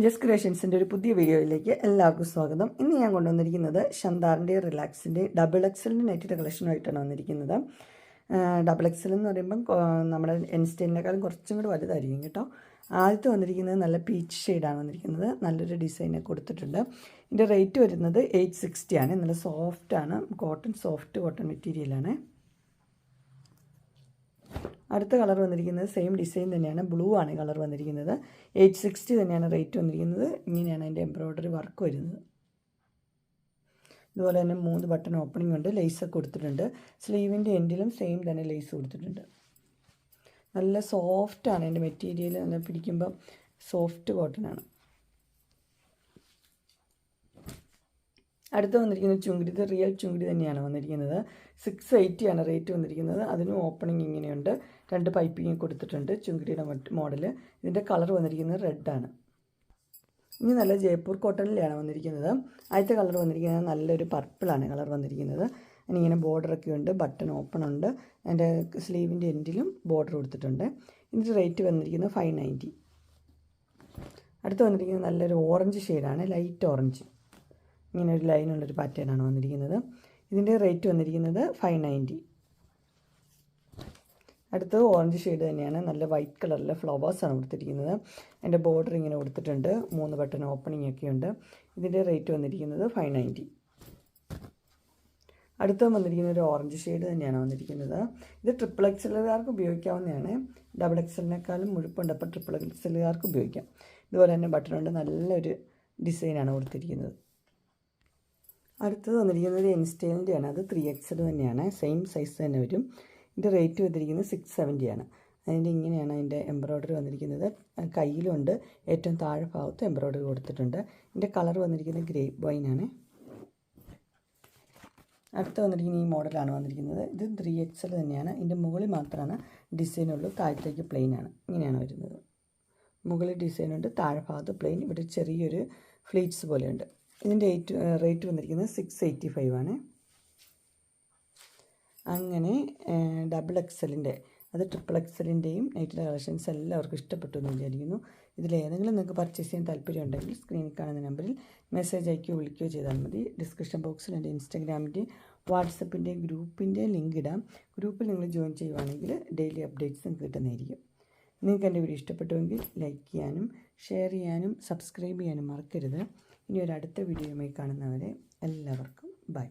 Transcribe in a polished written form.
Just ക്രിയേഷൻസിൻ്റെ ഒരു പുതിയ വീഡിയോയിലേക്ക് എല്ലാവർക്കും സ്വാഗതം. ഇന്ന് ഞാൻ കൊണ്ടുവന്നിരിക്കുന്നത് ഷന്താറിൻ്റെ റിലാക്സിൻ്റെ ഡബിൾ എക്സലിൻ്റെ നെറ്റിൻ്റെ കളക്ഷനുമായിട്ടാണ് വന്നിരിക്കുന്നത്. ഡബിൾ എക്സൽ എന്ന് പറയുമ്പം നമ്മുടെ എൻസ്റ്റൈലിനേക്കാളും കുറച്ചും കൂടി വലുതായിരിക്കും കേട്ടോ. ആദ്യത്തെ വന്നിരിക്കുന്നത് നല്ല പീച്ച് ഷെയ്ഡാണ് വന്നിരിക്കുന്നത്. നല്ലൊരു ഡിസൈനൊക്കെ കൊടുത്തിട്ടുണ്ട്. ഇതിൻ്റെ റേറ്റ് വരുന്നത് 860 ആണ്. നല്ല സോഫ്റ്റാണ്, സോഫ്റ്റ് കോട്ടൺ മെറ്റീരിയലാണ്. അടുത്ത കളർ വന്നിരിക്കുന്നത് സെയിം ഡിസൈൻ തന്നെയാണ്, ബ്ലൂ ആണ് കളർ വന്നിരിക്കുന്നത്. 860 തന്നെയാണ് റേറ്റ് വന്നിരിക്കുന്നത്. ഇങ്ങനെയാണ് അതിൻ്റെ എംബ്രോയ്ഡറി വർക്ക് വരുന്നത്. ഇതുപോലെ തന്നെ 3 ബട്ടൺ ഓപ്പണിംഗ് ഉണ്ട്, ലേസൊക്കെ കൊടുത്തിട്ടുണ്ട്. സ്ലീവിൻ്റെ എൻഡിലും സെയിം തന്നെ ലേസ് കൊടുത്തിട്ടുണ്ട്. നല്ല സോഫ്റ്റാണ് അതിൻ്റെ മെറ്റീരിയൽ, നല്ല പിടിക്കുമ്പം സോഫ്റ്റ് കോട്ടനാണ്. അടുത്ത് വന്നിരിക്കുന്നത് ചുങ്കിടി, ഇത് റിയൽ ചുങ്കിടി തന്നെയാണ് വന്നിരിക്കുന്നത്. 680 ആണ് റേറ്റ് വന്നിരിക്കുന്നത്. അതിനും ഓപ്പണിംഗ് ഇങ്ങനെയുണ്ട്, 2 പൈപ്പിങ് കൊടുത്തിട്ടുണ്ട്. ചുങ്കിടിയുടെ മോഡൽ. ഇതിൻ്റെ കളർ വന്നിരിക്കുന്നത് റെഡാണ്. ഇനി നല്ല ജയ്പൂർ കോട്ടണിലാണ് വന്നിരിക്കുന്നത്. ആദ്യത്തെ കളർ വന്നിരിക്കുന്നത് നല്ലൊരു പർപ്പിളാണ് കളർ വന്നിരിക്കുന്നത്. അതിനിങ്ങനെ ബോർഡറൊക്കെ ഉണ്ട്, ബട്ടൺ ഓപ്പൺ ഉണ്ട്. അതിൻ്റെ സ്ലീവിൻ്റെ എൻഡിലും ബോർഡർ കൊടുത്തിട്ടുണ്ട്. ഇതിൻ്റെ റേറ്റ് വന്നിരിക്കുന്നത് 590. അടുത്ത് വന്നിരിക്കുന്നത് നല്ലൊരു ഓറഞ്ച് ഷെയ്ഡാണ്, ലൈറ്റ് ഓറഞ്ച്. ഇങ്ങനെ ഒരു ലൈനുള്ളൊരു പാറ്റേണാണ് വന്നിരിക്കുന്നത്. ഇതിൻ്റെ റേറ്റ് വന്നിരിക്കുന്നത് 590. അടുത്തത് ഓറഞ്ച് ഷെയ്ഡ് തന്നെയാണ്, നല്ല വൈറ്റ് കളറിലെ ഫ്ലവേഴ്സാണ് കൊടുത്തിരിക്കുന്നത്. അതിൻ്റെ ബോർഡർ ഇങ്ങനെ കൊടുത്തിട്ടുണ്ട്, 3 ബട്ടൺ ഓപ്പണിംഗ് ഒക്കെ ഉണ്ട്. ഇതിൻ്റെ റേറ്റ് വന്നിരിക്കുന്നത് 590. അടുത്ത വന്നിരിക്കുന്ന ഒരു ഓറഞ്ച് ഷെയ്ഡ് തന്നെയാണ് വന്നിരിക്കുന്നത്. ഇത് ട്രിപ്പിൾ എക്സലുകാർക്ക് ഉപയോഗിക്കാവുന്നതാണ്. ഡബിൾ എക്സലിനേക്കാളും മുഴുപ്പുണ്ട്, അപ്പോൾ ട്രിപ്പിൾ എക്സലുകാർക്ക് ഉപയോഗിക്കാം. ഇതുപോലെ തന്നെ ബട്ടണുണ്ട്, നല്ലൊരു ഡിസൈനാണ് കൊടുത്തിരിക്കുന്നത്. അടുത്തത് വന്നിരിക്കുന്നത് എൻസ്റ്റൈലിൻ്റെയാണ്, അത് 3XL തന്നെയാണ്, സെയിം സൈസ് തന്നെ വരും. ഇതിൻ്റെ റേറ്റ് വന്നിരിക്കുന്നത് 670 ആണ്. അതിൻ്റെ ഇങ്ങനെയാണ് അതിൻ്റെ എംബ്രോയ്ഡറി വന്നിരിക്കുന്നത്. കയ്യിലുണ്ട്, ഏറ്റവും താഴെ ഭാഗത്ത് എംബ്രോയ്ഡറി കൊടുത്തിട്ടുണ്ട്. ഇതിൻ്റെ കളർ വന്നിരിക്കുന്നത് ഗ്രേപ്പ് വൈനാണ്. അടുത്ത് വന്നിരിക്കുന്ന ഈ മോഡലാണ് വന്നിരിക്കുന്നത്. ഇത് 3XL തന്നെയാണ്. ഇതിൻ്റെ മുകളിൽ മാത്രമാണ് ഡിസൈനുള്ളൂ, താഴത്തേക്ക് പ്ലെയിൻ ആണ്. ഇങ്ങനെയാണ് വരുന്നത്. മുകളിൽ ഡിസൈനുണ്ട്, താഴെ ഭാഗത്ത് പ്ലെയിൻ. ഇവിടെ ചെറിയൊരു ഫ്ലീറ്റ്സ് പോലെയുണ്ട്. ഇതിൻ്റെ റേറ്റ് വന്നിരിക്കുന്നത് 685 ആണ്. അങ്ങനെ ഡബിൾ എക്സലിൻ്റെ, അത് ട്രിപ്പിൾ എക്സലിൻ്റെയും നൈറ്റിൻ്റെ കളക്ഷൻസ് എല്ലാവർക്കും ഇഷ്ടപ്പെട്ടു എന്ന് വിചാരിക്കുന്നു. ഇതിലേതെങ്കിലും നിങ്ങൾക്ക് പർച്ചേസ് ചെയ്യാൻ താല്പര്യമുണ്ടെങ്കിൽ സ്ക്രീനിൽ കാണുന്ന നമ്പറിൽ മെസ്സേജ് അയക്കുകയോ വിളിക്കുകയോ ചെയ്താൽ മതി. ഡിസ്ക്രിപ്ഷൻ ബോക്സിൽ എൻ്റെ ഇൻസ്റ്റാഗ്രാമിൻ്റെയും വാട്സപ്പിൻ്റെയും ഗ്രൂപ്പിൻ്റെ ലിങ്ക് ഇടാം. ഗ്രൂപ്പിൽ നിങ്ങൾ ജോയിൻ ചെയ്യുവാണെങ്കിൽ ഡെയിലി അപ്ഡേറ്റ്സും കിട്ടുന്നതായിരിക്കും. നിങ്ങൾക്ക് എൻ്റെ വീഡിയോ ഇഷ്ടപ്പെട്ടുവെങ്കിൽ ലൈക്ക് ചെയ്യാനും ഷെയർ ചെയ്യാനും സബ്സ്ക്രൈബ് ചെയ്യാനും മറക്കരുത്. ഇനി ഒരു അടുത്ത വീഡിയോയുമായി കാണുന്നവരെ എല്ലാവർക്കും ബൈ.